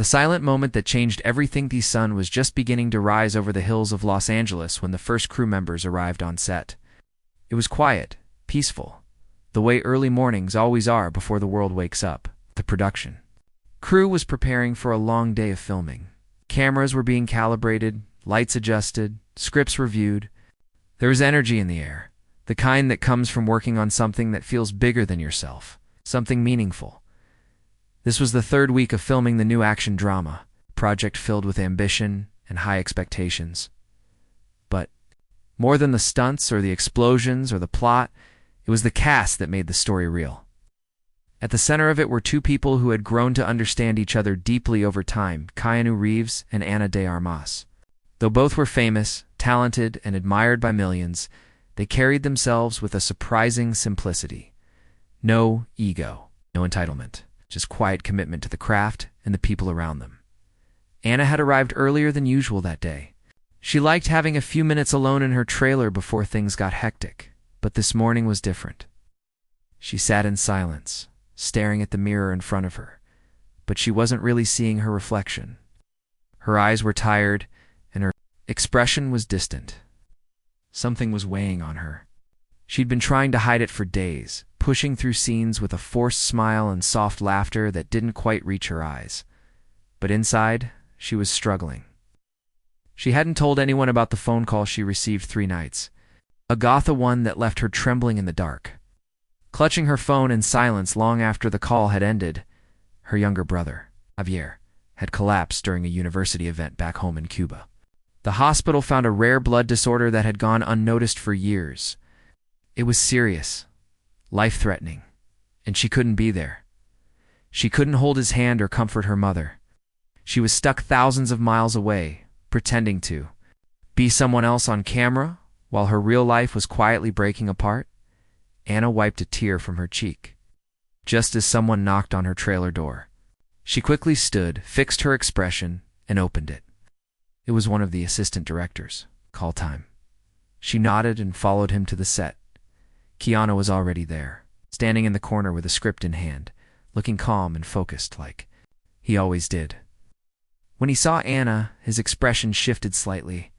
The silent moment that changed everything. The sun was just beginning to rise over the hills of Los Angeles when the first crew members arrived on set. It was quiet, peaceful, the way early mornings always are before the world wakes up. The production crew was preparing for a long day of filming. Cameras were being calibrated, lights adjusted, scripts reviewed. There was energy in the air, the kind that comes from working on something that feels bigger than yourself, something meaningful. This was the third week of filming the new action drama, a project filled with ambition and high expectations. But more than the stunts or the explosions or the plot, it was the cast that made the story real. At the center of it were two people who had grown to understand each other deeply over time, Keanu Reeves and Ana de Armas. Though both were famous, talented, and admired by millions, they carried themselves with a surprising simplicity. No ego, no entitlement, just quiet commitment to the craft and the people around them. Ana had arrived earlier than usual that day. She liked having a few minutes alone in her trailer before things got hectic, but this morning was different. She sat in silence, staring at the mirror in front of her, but she wasn't really seeing her reflection. Her eyes were tired, and her expression was distant. Something was weighing on her. She'd been trying to hide it for days, pushing through scenes with a forced smile and soft laughter that didn't quite reach her eyes. But inside, she was struggling. She hadn't told anyone about the phone call she received 3 nights, a Gotha one that left her trembling in the dark. Clutching her phone in silence long after the call had ended, her younger brother, Javier, had collapsed during a university event back home in Cuba. The hospital found a rare blood disorder that had gone unnoticed for years. It was serious, life-threatening, and she couldn't be there. She couldn't hold his hand or comfort her mother. She was stuck thousands of miles away, pretending to be someone else on camera while her real life was quietly breaking apart. Ana wiped a tear from her cheek, just as someone knocked on her trailer door. She quickly stood, fixed her expression, and opened it. It was one of the assistant directors. Call time. She nodded and followed him to the set. Keanu was already there, standing in the corner with a script in hand, looking calm and focused like he always did. When he saw Ana, his expression shifted slightly.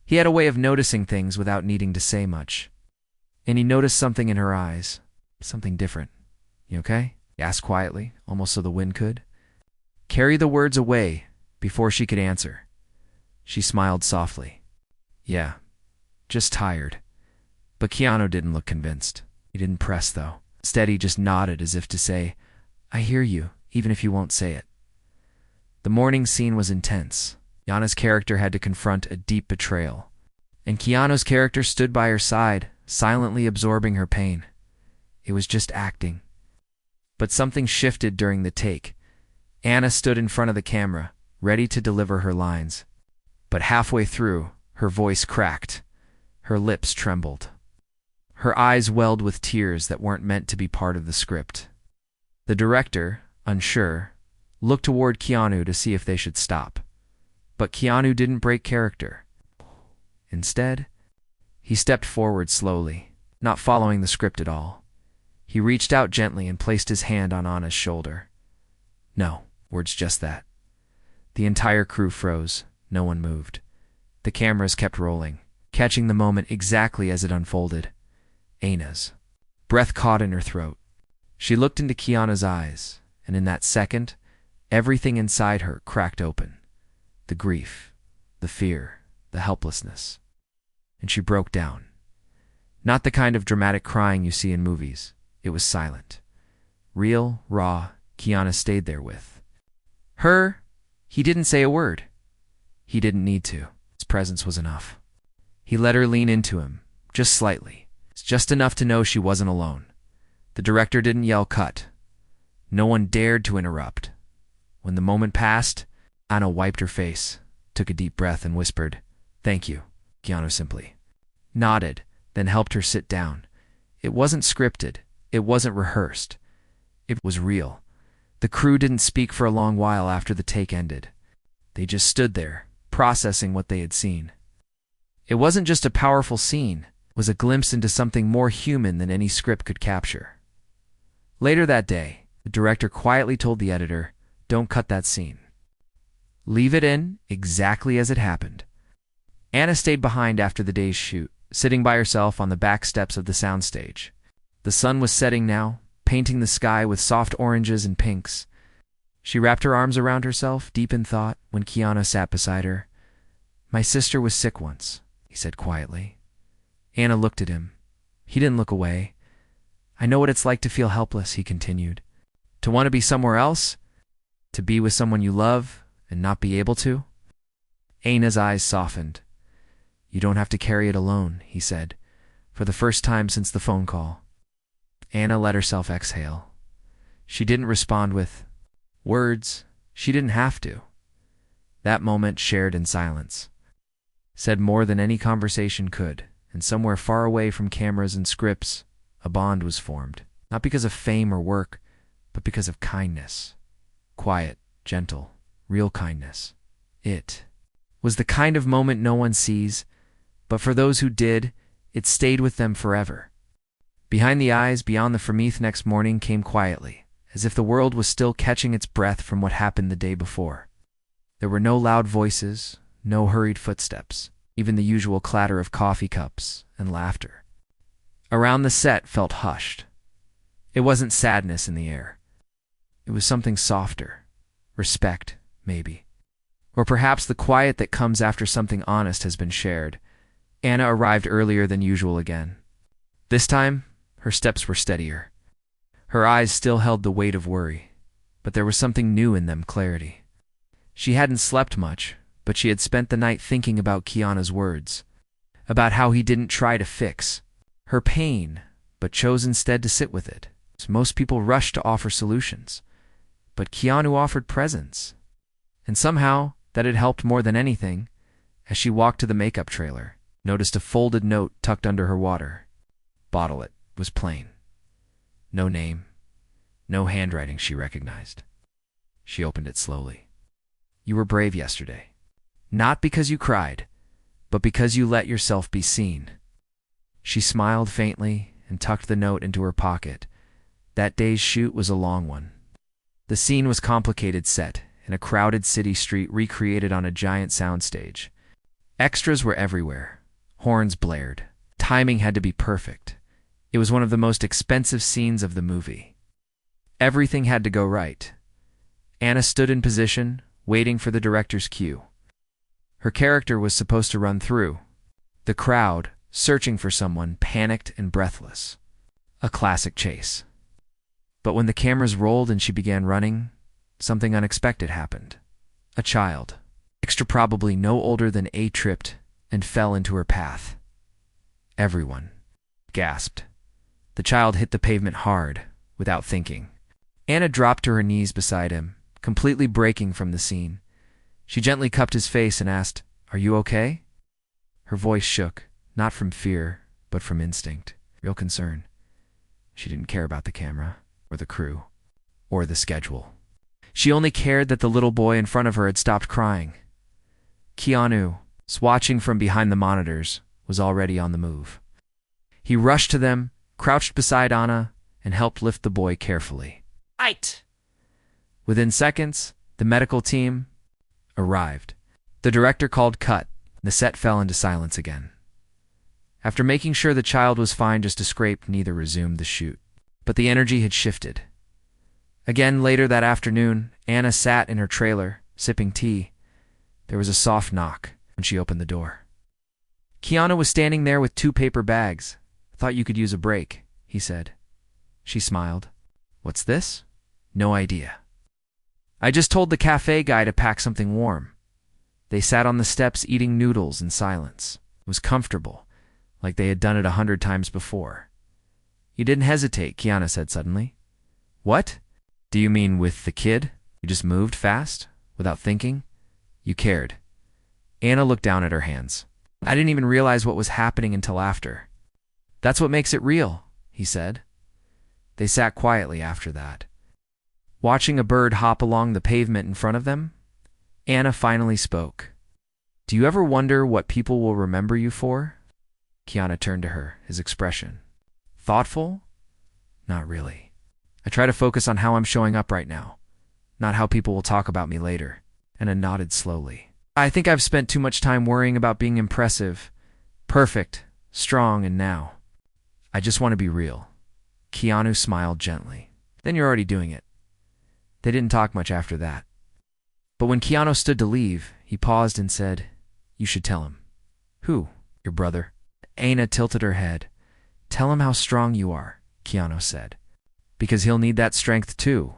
He had a way of noticing things without needing to say much. And he noticed something in her eyes, something different. "You okay?" he asked quietly, almost so the wind could carry the words away before she could answer. She smiled softly. "Yeah, just tired." But Keanu didn't look convinced. He didn't press, though. Instead, he just nodded as if to say, "I hear you, even if you won't say it." The morning scene was intense. Yana's character had to confront a deep betrayal, and Keanu's character stood by her side, silently absorbing her pain. It was just acting. But something shifted during the take. Ana stood in front of the camera, ready to deliver her lines. But halfway through, her voice cracked. Her lips trembled. Her eyes welled with tears that weren't meant to be part of the script. The director, unsure, looked toward Keanu to see if they should stop. But Keanu didn't break character. Instead, he stepped forward slowly, not following the script at all. He reached out gently and placed his hand on Ana's shoulder. "No," words just that. The entire crew froze. No one moved. The cameras kept rolling, catching the moment exactly as it unfolded. Ana's breath caught in her throat. She looked into Keanu's eyes, and in that second, everything inside her cracked open. The grief, the fear, the helplessness. And she broke down. Not the kind of dramatic crying you see in movies. It was silent. Real, raw. Keanu stayed there with her. He didn't say a word. He didn't need to. His presence was enough. He let her lean into him, just slightly. Just enough to know she wasn't alone. The director didn't yell cut. No one dared to interrupt. When the moment passed, Ana wiped her face, took a deep breath, and whispered, "Thank you." Keanu simply nodded, then helped her sit down. It wasn't scripted. It wasn't rehearsed. It was real. The crew didn't speak for a long while after the take ended. They just stood there, processing what they had seen. It wasn't just a powerful scene. It was a glimpse into something more human than any script could capture. Later that day, the director quietly told the editor, "Don't cut that scene. Leave it in exactly as it happened. Anna stayed behind after the day's shoot, sitting by herself on the back steps of the soundstage. The sun was setting now, painting the sky with soft oranges and pinks. She wrapped her arms around herself, deep in thought, when Keanu sat beside her. "My sister was sick once," he said quietly. Anna looked at him. He didn't look away. "I know what it's like to feel helpless," he continued. "To want to be somewhere else? To be with someone you love and not be able to?" Anna's eyes softened. "You don't have to carry it alone," he said, for the first time since the phone call. Anna let herself exhale. She didn't respond with words. She didn't have to. That moment, shared in silence, said more than any conversation could, and somewhere far away from cameras and scripts, a bond was formed, not because of fame or work, but because of kindness. Quiet, gentle, real kindness. It was the kind of moment no one sees, but for those who did, it stayed with them forever. Behind the eyes, beyond the Fremeath next morning came quietly, as if the world was still catching its breath from what happened the day before. There were no loud voices, no hurried footsteps, even the usual clatter of coffee cups and laughter. Around the set felt hushed. It wasn't sadness in the air. It was something softer. Respect, maybe. Or perhaps the quiet that comes after something honest has been shared. Anna arrived earlier than usual again. This time, her steps were steadier. Her eyes still held the weight of worry, but there was something new in them, clarity. She hadn't slept much, but she had spent the night thinking about Keanu's words, about how he didn't try to fix her pain, but chose instead to sit with it. Most people rush to offer solutions, but Keanu offered presence. And somehow, that had helped more than anything. As she walked to the makeup trailer, noticed a folded note tucked under her water. Bottle it was plain. No name, no handwriting she recognized. She opened it slowly. "You were brave yesterday. Not because you cried, but because you let yourself be seen." She smiled faintly and tucked the note into her pocket. That day's shoot was a long one. The scene was complicated, set in a crowded city street recreated on a giant soundstage. Extras were everywhere. Horns blared. Timing had to be perfect. It was one of the most expensive scenes of the movie. Everything had to go right. Anna stood in position, waiting for the director's cue. Her character was supposed to run through. The crowd, searching for someone, panicked and breathless. A classic chase. But when the cameras rolled and she began running, something unexpected happened. A child, extra probably no older than A, tripped and fell into her path. Everyone gasped. The child hit the pavement hard, without thinking. Anna dropped to her knees beside him, completely breaking from the scene. She gently cupped his face and asked, "Are you okay?" Her voice shook, not from fear, but from instinct, real concern. She didn't care about the camera, or the crew, or the schedule. She only cared that the little boy in front of her had stopped crying. Keanu, watching from behind the monitors, was already on the move. He rushed to them, crouched beside Anna, and helped lift the boy carefully. Right! Within seconds, the medical team arrived. The director called cut, and the set fell into silence again. After making sure the child was fine, just a scrape, neither resumed the shoot. But the energy had shifted. Again later that afternoon, Anna sat in her trailer, sipping tea. There was a soft knock when she opened the door. Keanu was standing there with 2 paper bags. "Thought you could use a break," he said. She smiled. "What's this?" "No idea. I just told the cafe guy to pack something warm." They sat on the steps eating noodles in silence. It was comfortable, like they had done it 100 times before. "You didn't hesitate," Keanu said suddenly. "What? Do you mean with the kid? You just moved fast, without thinking? You cared." Anna looked down at her hands. "I didn't even realize what was happening until after." "That's what makes it real," he said. They sat quietly after that. Watching a bird hop along the pavement in front of them, Anna finally spoke. "Do you ever wonder what people will remember you for?" Keanu turned to her, his expression thoughtful? "Not really. I try to focus on how I'm showing up right now, not how people will talk about me later." Anna nodded slowly. I think I've spent too much time worrying about being impressive, perfect, strong, and now I just want to be real. Keanu smiled gently. Then you're already doing it. They didn't talk much after that. But when Keanu stood to leave, he paused and said, "You should tell him." "Who?" "Your brother." Anna tilted her head. "Tell him how strong you are," Keanu said. "Because he'll need that strength too."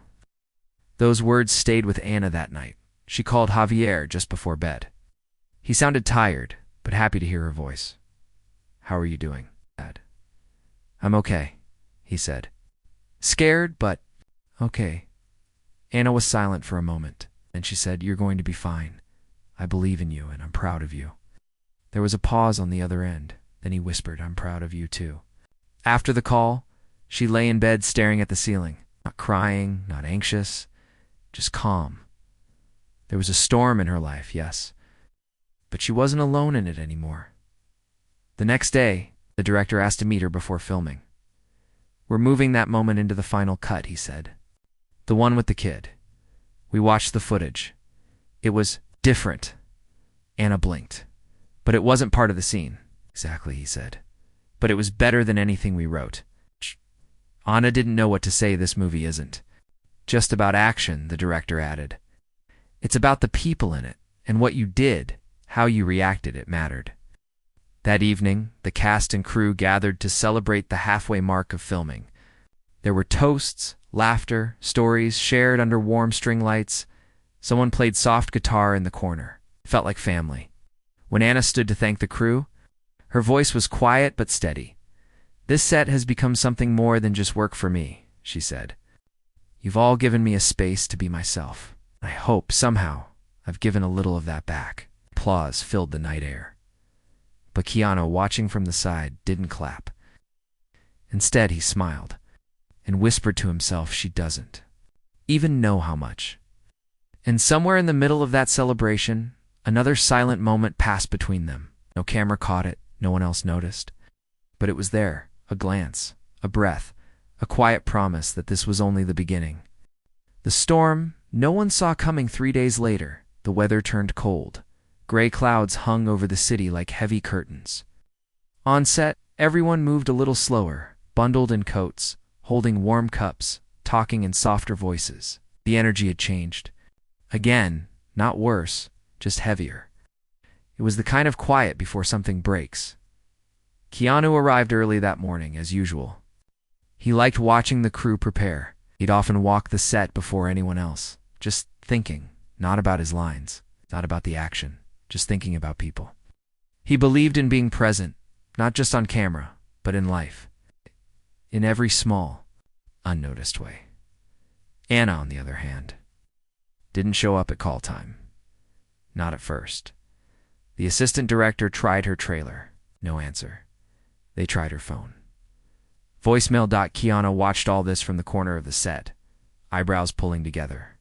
Those words stayed with Anna that night. She called Javier just before bed. He sounded tired, but happy to hear her voice. "How are you doing, Dad?" "I'm okay," he said. "Scared, but okay." Anna was silent for a moment. Then she said, "You're going to be fine. I believe in you, and I'm proud of you." There was a pause on the other end. Then he whispered, "I'm proud of you too." After the call, she lay in bed staring at the ceiling, not crying, not anxious, just calm. There was a storm in her life, yes, but she wasn't alone in it anymore. The next day, the director asked to meet her before filming. "We're moving that moment into the final cut," he said. "The one with the kid." We watched the footage. It was different. Anna blinked. "But it wasn't part of the scene." "Exactly," he said. "But it was better than anything we wrote." Anna didn't know what to say. "This movie isn't just about action," the director added. "It's about the people in it, and what you did, how you reacted, it mattered." That evening, the cast and crew gathered to celebrate the halfway mark of filming. There were toasts, laughter, stories shared under warm string lights. Someone played soft guitar in the corner. It felt like family. When Anna stood to thank the crew, her voice was quiet but steady. "This set has become something more than just work for me," she said. "You've all given me a space to be myself. I hope, somehow, I've given a little of that back." Applause filled the night air. But Keanu, watching from the side, didn't clap. Instead, he smiled and whispered to himself, "She doesn't even know how much." And somewhere in the middle of that celebration, another silent moment passed between them. No camera caught it, no one else noticed. But it was there, a glance, a breath, a quiet promise that this was only the beginning. The storm no one saw coming 3 days later. The weather turned cold. Gray clouds hung over the city like heavy curtains. On set, everyone moved a little slower, bundled in coats, holding warm cups, talking in softer voices. The energy had changed. Again, not worse, just heavier. It was the kind of quiet before something breaks. Keanu arrived early that morning, as usual. He liked watching the crew prepare. He'd often walk the set before anyone else, just thinking, not about his lines, not about the action, just thinking about people. He believed in being present, not just on camera, but in life, in every small, unnoticed way. Anna, on the other hand, didn't show up at call time. Not at first. The assistant director tried her trailer. No answer. They tried her phone. Voicemail. Keanu watched all this from the corner of the set, eyebrows pulling together.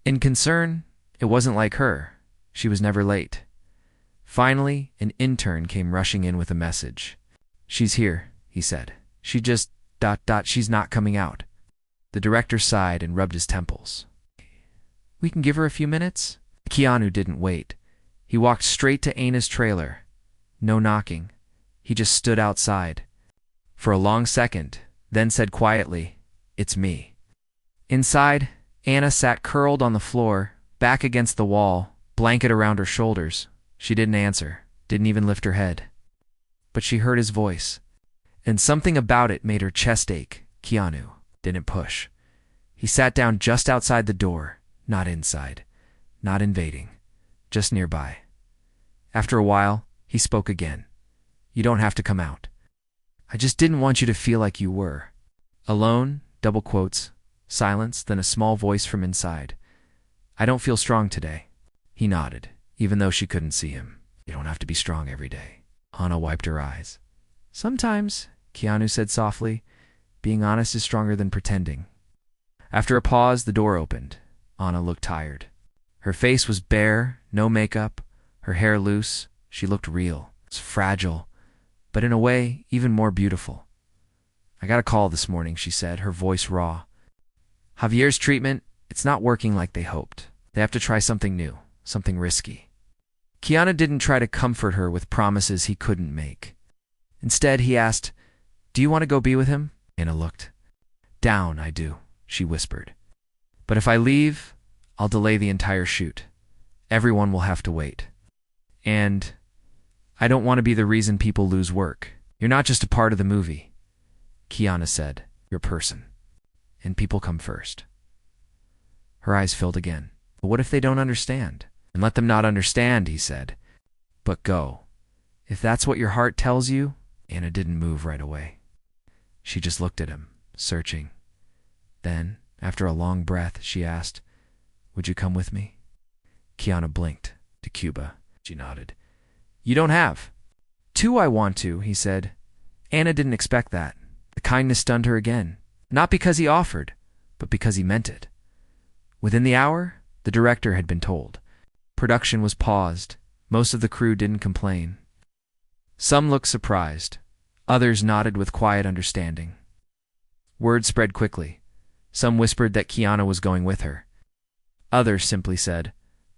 In concern, it wasn't like her. She was never late. Finally, an intern came rushing in with a message. "She's here," he said. "She just... she's not coming out." The director sighed and rubbed his temples. "We can give her a few minutes?" Keanu didn't wait. He walked straight to Anna's trailer. No knocking. He just stood outside. For a long second, then said quietly, "It's me." Inside, Anna sat curled on the floor, back against the wall, blanket around her shoulders. She didn't answer, didn't even lift her head. But she heard his voice, and something about it made her chest ache. Keanu didn't push. He sat down just outside the door, not inside, not invading, just nearby. After a while, he spoke again. "You don't have to come out. I just didn't want you to feel like you were." Alone, double quotes, silence, then a small voice from inside. "I don't feel strong today." He nodded, even though she couldn't see him. "You don't have to be strong every day." Anna wiped her eyes. "Sometimes," Keanu said softly, "being honest is stronger than pretending." After a pause, the door opened. Anna looked tired. Her face was bare, no makeup, her hair loose. She looked real. It was fragile, but in a way, even more beautiful. "I got a call this morning," she said, her voice raw. "Javier's treatment, it's not working like they hoped. They have to try something new, something risky. Keanu didn't try to comfort her with promises he couldn't make. Instead, he asked, "Do you want to go be with him?" Anna looked. "Down, I do," she whispered. "But if I leave, I'll delay the entire shoot. Everyone will have to wait. And I don't want to be the reason people lose work. You're not just a part of the movie," Keanu said. "You're a person. And people come first." Her eyes filled again. "But what if they don't understand?" "And let them not understand," he said. "But go. If that's what your heart tells you." Anna didn't move right away. She just looked at him, searching. Then, after a long breath, she asked, "Would you come with me?" Keanu blinked. "To Cuba." She nodded. "You don't have." "Two, I want to," he said. Anna didn't expect that. The kindness stunned her again. Not because he offered, but because he meant it. Within the hour, the director had been told. Production was paused. Most of the crew didn't complain. Some looked surprised. Others nodded with quiet understanding. Word spread quickly. Some whispered that Keanu was going with her. Others simply said,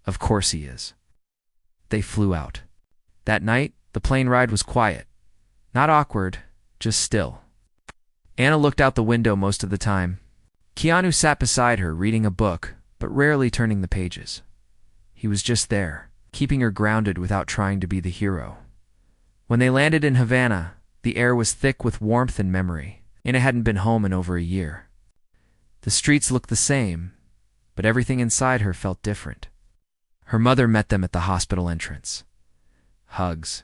"Of course he is." They flew out. That night, the plane ride was quiet. Not awkward, just still. Anna looked out the window most of the time. Keanu sat beside her, reading a book, but rarely turning the pages. He was just there, keeping her grounded without trying to be the hero. When they landed in Havana, the air was thick with warmth and memory. Anna hadn't been home in over a year. The streets looked the same, but everything inside her felt different. Her mother met them at the hospital entrance. Hugs,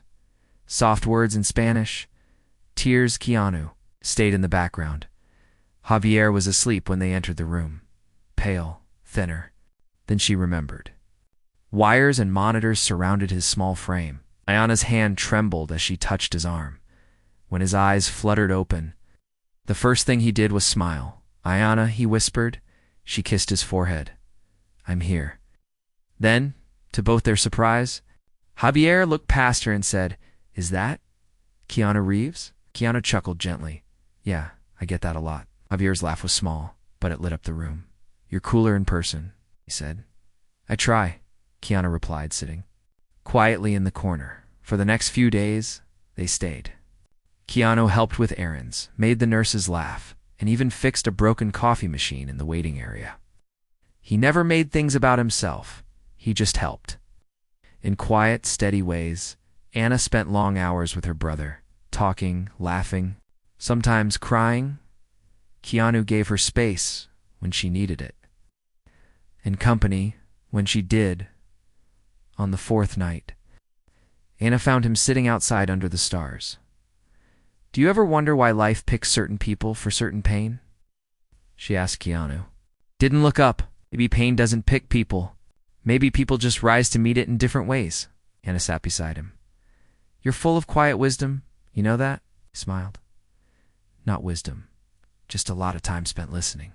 soft words in Spanish, tears. Keanu stayed in the background. Javier was asleep when they entered the room, pale, thinner. Then she remembered. Wires and monitors surrounded his small frame. Ayana's hand trembled as she touched his arm. When his eyes fluttered open, the first thing he did was smile. "Ayana," he whispered. She kissed his forehead. "I'm here." Then, to both their surprise, Javier looked past her and said, "Is that Keanu Reeves?" Keanu chuckled gently. "Yeah, I get that a lot." Javier's laugh was small, but it lit up the room. "You're cooler in person," he said. "I try," Keanu replied, sitting quietly in the corner. For the next few days, they stayed. Keanu helped with errands, made the nurses laugh, and even fixed a broken coffee machine in the waiting area. He never made things about himself. He just helped. In quiet, steady ways, Anna spent long hours with her brother, talking, laughing, sometimes crying. Keanu gave her space when she needed it, and company when she did. On the fourth night, Anna found him sitting outside under the stars. "Do you ever wonder why life picks certain people for certain pain?" she asked Keanu. Didn't look up. Maybe pain doesn't pick people. Maybe people just rise to meet it in different ways. Anna sat beside him. "You're full of quiet wisdom. You know that?" He smiled. "Not wisdom. Just a lot of time spent listening."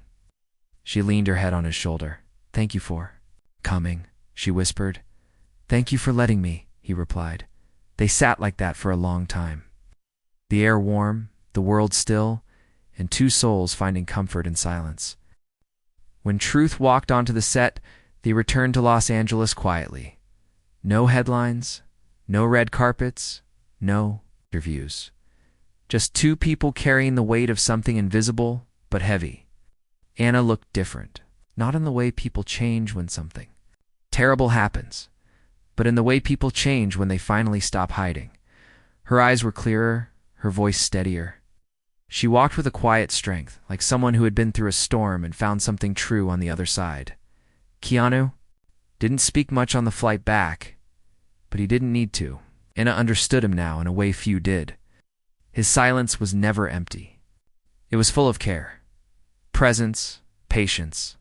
She leaned her head on his shoulder. "Thank you for coming," she whispered. "Thank you for letting me," he replied. They sat like that for a long time. The air warm, the world still, and two souls finding comfort in silence. When Truth walked onto the set, they returned to Los Angeles quietly. No headlines, no red carpets, no interviews. Just two people carrying the weight of something invisible but heavy. Anna looked different, not in the way people change when something terrible happens, but in the way people change when they finally stop hiding. Her eyes were clearer, her voice steadier. She walked with a quiet strength, like someone who had been through a storm and found something true on the other side. Keanu didn't speak much on the flight back, but he didn't need to. Anna understood him now in a way few did. His silence was never empty. It was full of care, presence, patience.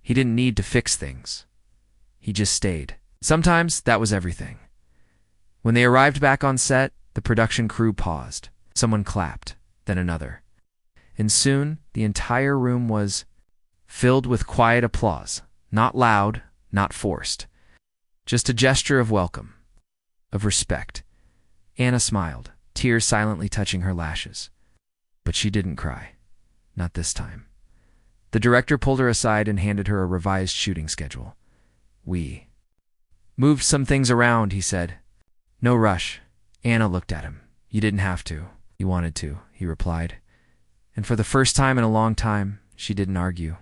He didn't need to fix things. He just stayed. Sometimes that was everything. When they arrived back on set, the production crew paused. Someone clapped, then another. And soon, the entire room was filled with quiet applause. Not loud, not forced. Just a gesture of welcome, of respect. Anna smiled, tears silently touching her lashes. But she didn't cry. Not this time. The director pulled her aside and handed her a revised shooting schedule. "We Moved some things around, he said. No rush. Anna looked at him. You didn't have to. You wanted to, he replied. And for the first time in a long time, she didn't argue.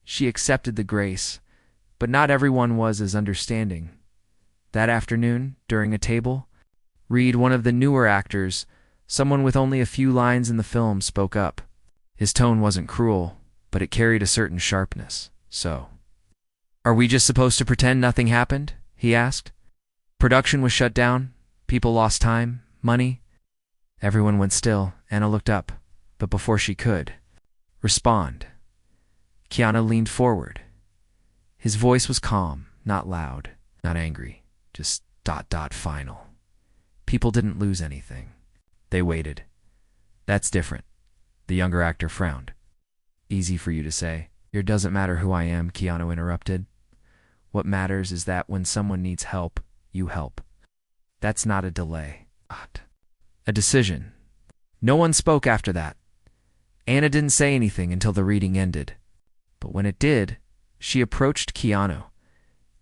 She accepted the grace, but not everyone was as understanding. That afternoon, during a table, Reed, one of the newer actors, someone with only a few lines in the film, spoke up. His tone wasn't cruel, but it carried a certain sharpness. So, are we just supposed to pretend nothing happened? He asked. Production was shut down. People lost time, money. Everyone went still. Anna looked up, but before she could respond, Keanu leaned forward. His voice was calm, not loud, not angry, just ... final. People didn't lose anything. They waited. That's different. The younger actor frowned. Easy for you to say. It doesn't matter who I am, Keanu interrupted. What matters is that when someone needs help, you help. That's not a delay. A decision. No one spoke after that. Anna didn't say anything until the reading ended. But when it did, she approached Keanu.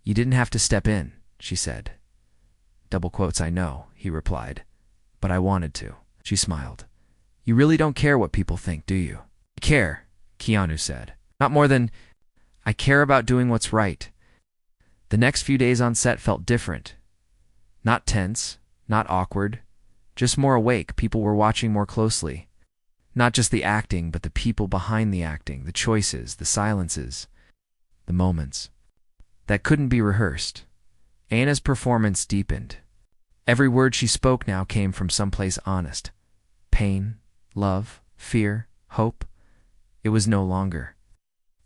You didn't have to step in, she said. Double quotes, I know, he replied. But I wanted to. She smiled. You really don't care what people think, do you? I care, Keanu said. Not more than I care about doing what's right. The next few days on set felt different. Not tense, not awkward, just more awake. People were watching more closely. Not just the acting, but the people behind the acting, the choices, the silences, the moments that couldn't be rehearsed. Anna's performance deepened. Every word she spoke now came from someplace honest. Pain, love, fear, hope. It was no longer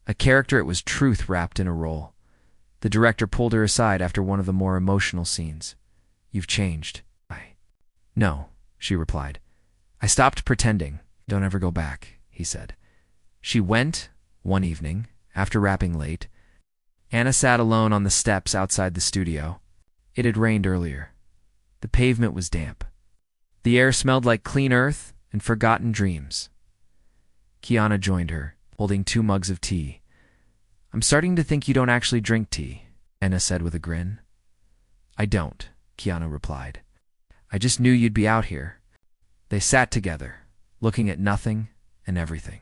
a character, it was truth wrapped in a role. The director pulled her aside after one of the more emotional scenes. You've changed. No, she replied. I stopped pretending. Don't ever go back, he said. She went, one evening, after wrapping late. Anna sat alone on the steps outside the studio. It had rained earlier. The pavement was damp. The air smelled like clean earth and forgotten dreams. Keanu joined her, holding 2 mugs of tea. I'm starting to think you don't actually drink tea, Anna said with a grin. I don't, Keanu replied. I just knew you'd be out here. They sat together, looking at nothing and everything.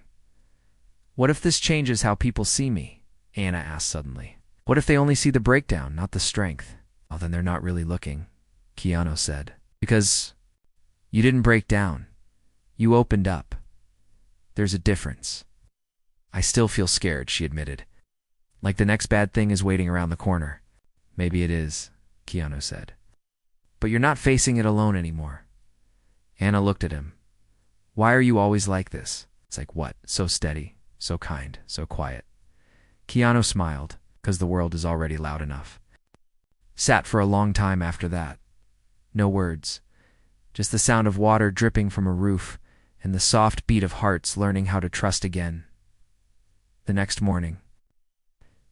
What if this changes how people see me? Anna asked suddenly. What if they only see the breakdown, not the strength? Oh, then they're not really looking, Keanu said. Because you didn't break down. You opened up. There's a difference. I still feel scared, she admitted. Like the next bad thing is waiting around the corner. Maybe it is, Keanu said. But you're not facing it alone anymore. Anna looked at him. Why are you always like this? It's like what? So steady, so kind, so quiet. Keanu smiled, because the world is already loud enough. Sat for a long time after that. No words. Just the sound of water dripping from a roof and the soft beat of hearts learning how to trust again. The next morning,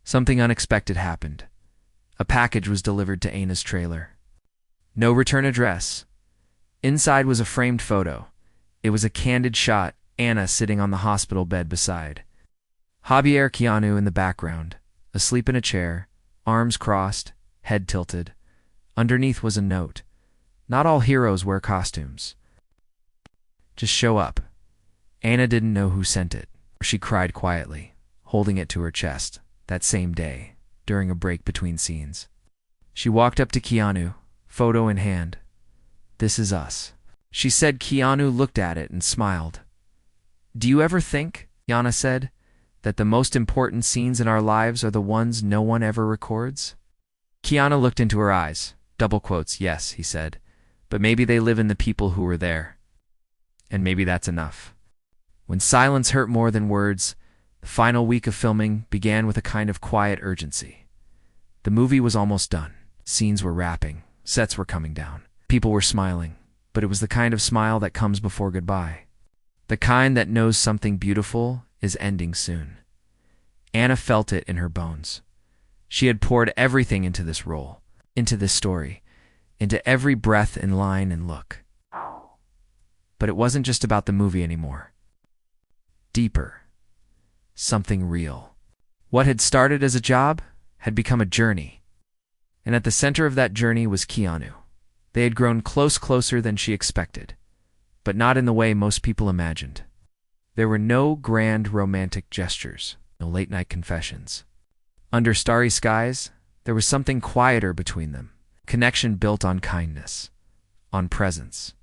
something unexpected happened. A package was delivered to Anna's trailer. No return address. Inside was a framed photo. It was a candid shot, Anna sitting on the hospital bed beside Javier Keanu in the background, asleep in a chair, arms crossed, head tilted. Underneath was a note. Not all heroes wear costumes. Just show up. Anna didn't know who sent it. She cried quietly, holding it to her chest, that same day, during a break between scenes. She walked up to Keanu, photo in hand. This is us. She said. Keanu looked at it and smiled. Do you ever think, Yana said, that the most important scenes in our lives are the ones no one ever records? Keanu looked into her eyes. Double quotes, yes, he said. But maybe they live in the people who were there. And maybe that's enough. When silence hurt more than words, the final week of filming began with a kind of quiet urgency. The movie was almost done. Scenes were wrapping. Sets were coming down. People were smiling. But it was the kind of smile that comes before goodbye. The kind that knows something beautiful is ending soon. Anna felt it in her bones. She had poured everything into this role, into this story, into every breath and line and look. But it wasn't just about the movie anymore. Deeper. Something real. What had started as a job had become a journey. And at the center of that journey was Keanu. They had grown closer than she expected, but not in the way most people imagined. There were no grand romantic gestures, no late-night confessions. Under starry skies, there was something quieter between them, connection built on kindness, on presence,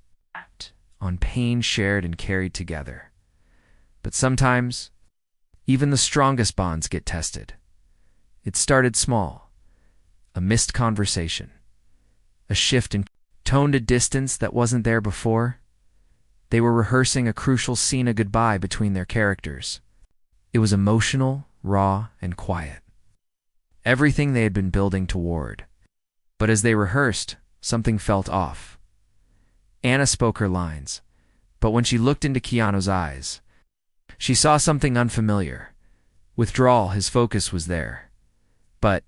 on pain shared and carried together. But sometimes, even the strongest bonds get tested. It started small, a missed conversation, a shift in tone to distance that wasn't there before. They were rehearsing a crucial scene of goodbye between their characters. It was emotional, raw, and quiet. Everything they had been building toward. But as they rehearsed, something felt off. Anna spoke her lines, but when she looked into Keanu's eyes, she saw something unfamiliar. Withdrawal, his focus was there, but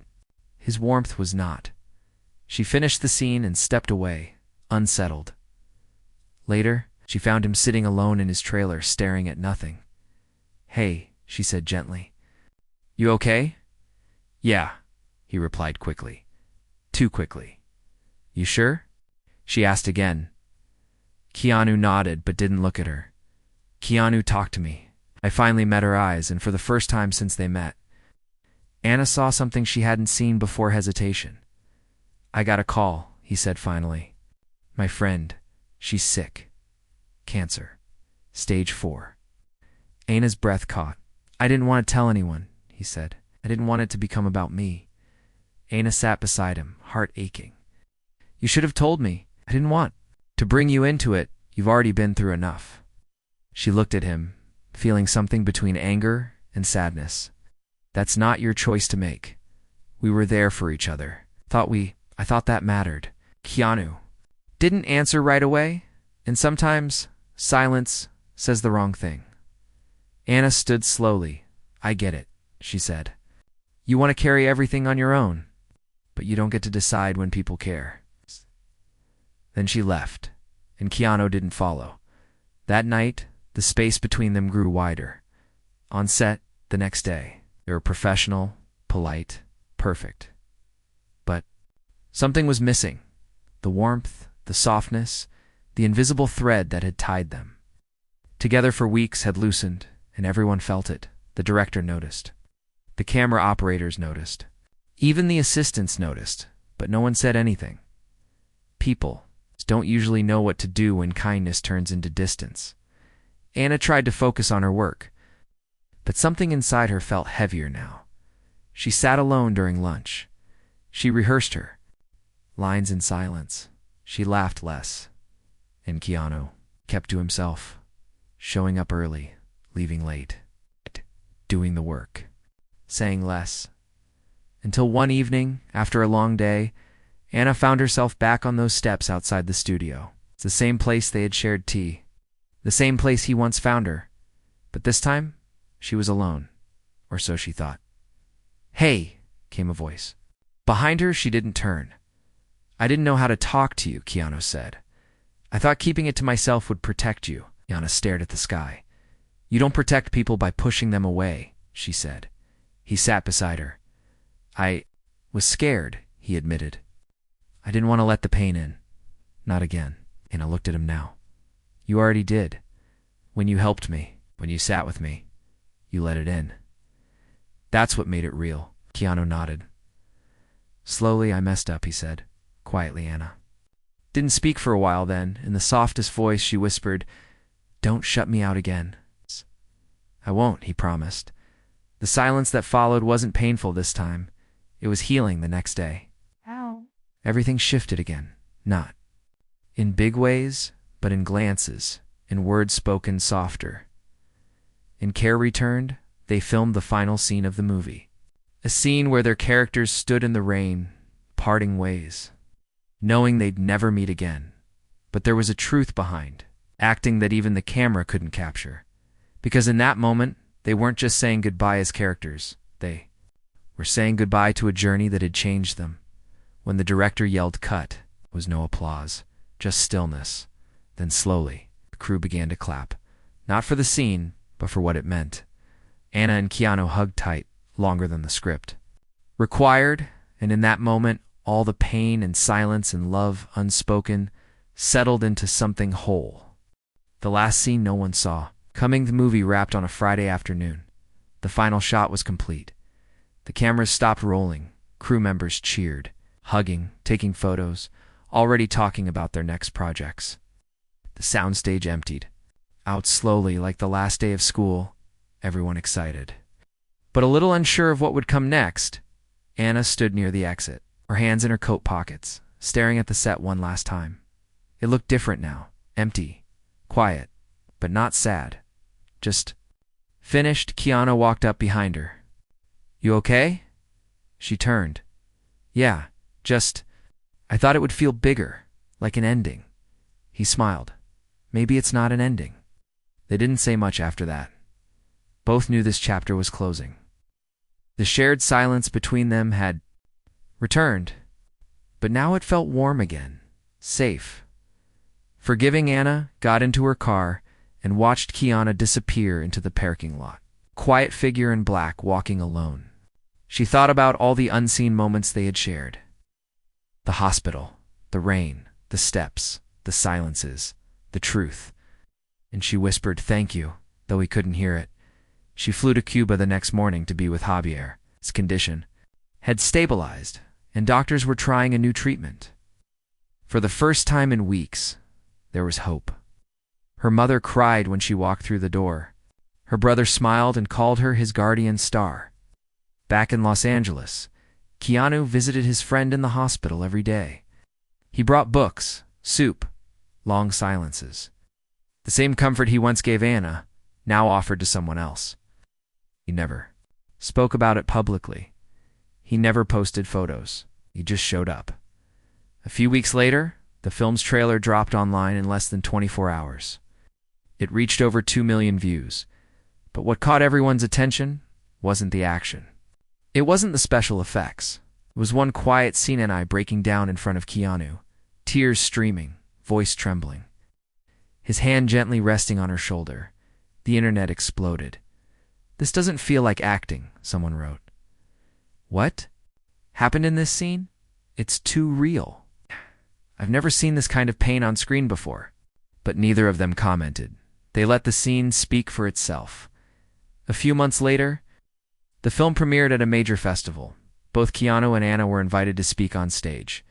his warmth was not. She finished the scene and stepped away, unsettled. Later, she found him sitting alone in his trailer, staring at nothing. "Hey," she said gently. "You okay?" "Yeah," he replied quickly. Too quickly. "You sure?" she asked again. Keanu nodded but didn't look at her. "Keanu talked to me. I finally met her eyes, and for the first time since they met." Anna saw something she hadn't seen before: hesitation. "I got a call," he said finally. "My friend, she's sick. Cancer. Stage 4. Anna's breath caught. "I didn't want to tell anyone," he said. "I didn't want it to become about me." Anna sat beside him, heart aching. "You should have told me. I didn't want to bring you into it. You've already been through enough." She looked at him, feeling something between anger and sadness. "That's not your choice to make. We were there for each other. I thought that mattered." Keanu didn't answer right away, and sometimes silence says the wrong thing. Anna stood slowly. "I get it," she said. "You want to carry everything on your own, but you don't get to decide when people care." Then she left, and Keanu didn't follow. That night, the space between them grew wider. On set, the next day, they were professional, polite, perfect. But something was missing. The warmth, the softness, the invisible thread that had tied them. Together for weeks had loosened, and everyone felt it. The director noticed. The camera operators noticed. Even the assistants noticed, but no one said anything. People don't usually know what to do when kindness turns into distance. Anna tried to focus on her work, but something inside her felt heavier now. She sat alone during lunch. She rehearsed her lines in silence. She laughed less. And Keanu kept to himself, showing up early, leaving late, doing the work, saying less. Until one evening, after a long day, Anna found herself back on those steps outside the studio. It's the same place they had shared tea, the same place he once found her. But this time, she was alone, or so she thought. "Hey," came a voice. Behind her, she didn't turn. "I didn't know how to talk to you," Keanu said. "I thought keeping it to myself would protect you." Anna stared at the sky. "You don't protect people by pushing them away," she said. He sat beside her. "I was scared," he admitted. "I didn't want to let the pain in. Not again." Anna looked at him now. "You already did. When you helped me, when you sat with me, you let it in." "That's what made it real." Keanu nodded. "Slowly, I messed up," he said. Quietly, Anna didn't speak for a while. Then, in the softest voice, she whispered, "Don't shut me out again." "I won't," he promised. The silence that followed wasn't painful this time. It was healing the next day. Ow. Everything shifted again. Not in big ways, but in glances, in words spoken softer. In care returned, they filmed the final scene of the movie. A scene where their characters stood in the rain, parting ways, knowing they'd never meet again. But there was a truth behind, acting that even the camera couldn't capture. Because in that moment, they weren't just saying goodbye as characters. They were saying goodbye to a journey that had changed them. When the director yelled cut, there was no applause, just stillness. Then slowly, the crew began to clap. Not for the scene, but for what it meant. Anna and Keanu hugged tight, longer than the script required, and in that moment, All the pain and silence and love unspoken settled into something whole. The last scene no one saw. Coming the movie wrapped on a Friday afternoon. The final shot was complete. The cameras stopped rolling. Crew members cheered, hugging, taking photos, already talking about their next projects. The soundstage emptied. Out slowly like the last day of school, everyone excited. But a little unsure of what would come next, Anna stood near the exit, her hands in her coat pockets, staring at the set one last time. It looked different now, empty, quiet, but not sad. Just finished. Keanu walked up behind her. "You okay?" She turned. "Yeah, I thought it would feel bigger, like an ending." He smiled. "Maybe it's not an ending." They didn't say much after that. Both knew this chapter was closing. The shared silence between them had returned, but now it felt warm again, safe. Forgiving, Anna got into her car and watched Keanu disappear into the parking lot. Quiet figure in black walking alone. She thought about all the unseen moments they had shared. The hospital, the rain, the steps, the silences, the truth. And she whispered thank you, though he couldn't hear it. She flew to Cuba the next morning to be with Javier. His condition had stabilized, and doctors were trying a new treatment. For the first time in weeks, there was hope. Her mother cried when she walked through the door. Her brother smiled and called her his guardian star. Back in Los Angeles, Keanu visited his friend in the hospital every day. He brought books, soup, long silences. The same comfort he once gave Anna, now offered to someone else. He never spoke about it publicly. He never posted photos. He just showed up. A few weeks later, the film's trailer dropped online in less than 24 hours. It reached over 2 million views. But what caught everyone's attention wasn't the action. It wasn't the special effects. It was one quiet scene and I breaking down in front of Keanu, tears streaming, voice trembling. His hand gently resting on her shoulder. The internet exploded. "This doesn't feel like acting," someone wrote. "What happened in this scene? It's too real. I've never seen this kind of pain on screen before." But neither of them commented. They let the scene speak for itself. A few months later, the film premiered at a major festival. Both Keanu and Anna were invited to speak on stage.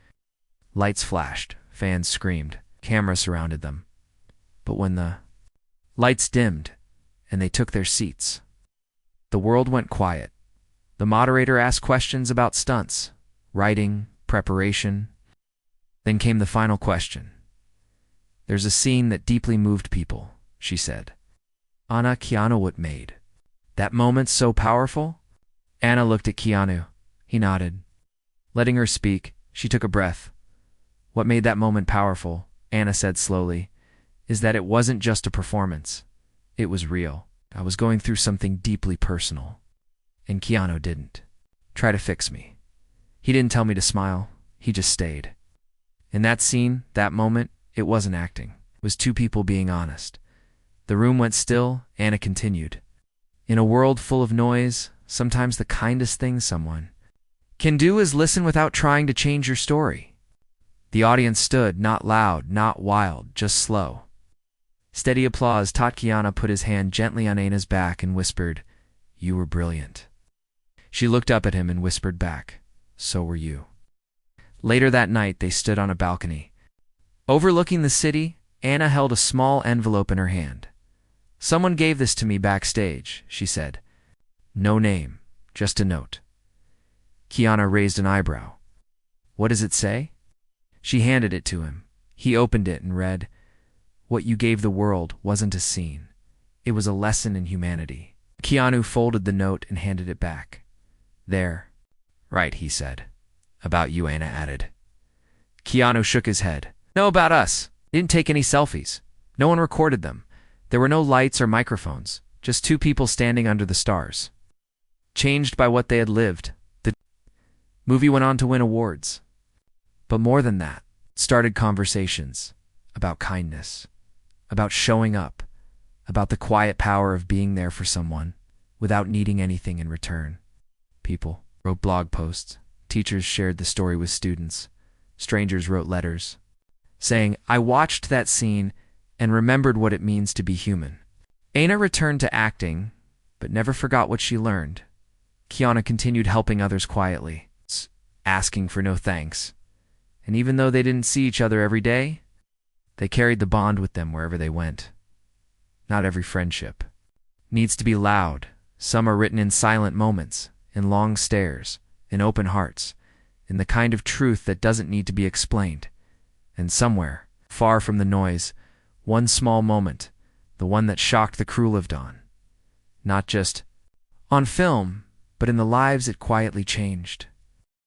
Lights flashed, fans screamed, cameras surrounded them. But when the lights dimmed and they took their seats, the world went quiet. The moderator asked questions about stunts, writing, preparation. Then came the final question. "There's a scene that deeply moved people," she said. "Anna, Keanu, what made that moment so powerful?" Anna looked at Keanu. He nodded. Letting her speak, she took a breath. "What made that moment powerful," Anna said slowly, "is that it wasn't just a performance. It was real. I was going through something deeply personal. And Keanu didn't try to fix me. He didn't tell me to smile. He just stayed. In that scene, that moment, it wasn't acting. It was two people being honest." The room went still. Anna continued. "In a world full of noise, sometimes the kindest thing someone can do is listen without trying to change your story." The audience stood, not loud, not wild, just slow. Steady applause. Keanu put his hand gently on Anna's back and whispered, "You were brilliant." She looked up at him and whispered back, "So were you." Later that night, they stood on a balcony. Overlooking the city, Anna held a small envelope in her hand. "Someone gave this to me backstage," she said. "No name, just a note." Keanu raised an eyebrow. "What does it say?" She handed it to him. He opened it and read, "What you gave the world wasn't a scene. It was a lesson in humanity." Keanu folded the note and handed it back. "There." "Right," he said. "About you," Anna added. Keanu shook his head. "No, about us. Didn't take any selfies. No one recorded them. There were no lights or microphones, just two people standing under the stars, changed by what they had lived." The movie went on to win awards. But more than that, it started conversations about kindness, about showing up, about the quiet power of being there for someone without needing anything in return. People wrote blog posts, Teachers shared the story with students. Strangers wrote letters, saying, "I watched that scene and remembered what it means to be human." Aina returned to acting, but never forgot what she learned. Keanu continued helping others quietly, asking for no thanks. And even though they didn't see each other every day, they carried the bond with them wherever they went. Not every friendship needs to be loud. Some are written in silent moments, in long stares, in open hearts, in the kind of truth that doesn't need to be explained. And somewhere, far from the noise, one small moment, the one that shocked the crew, lived on. Not just on film, but in the lives it quietly changed.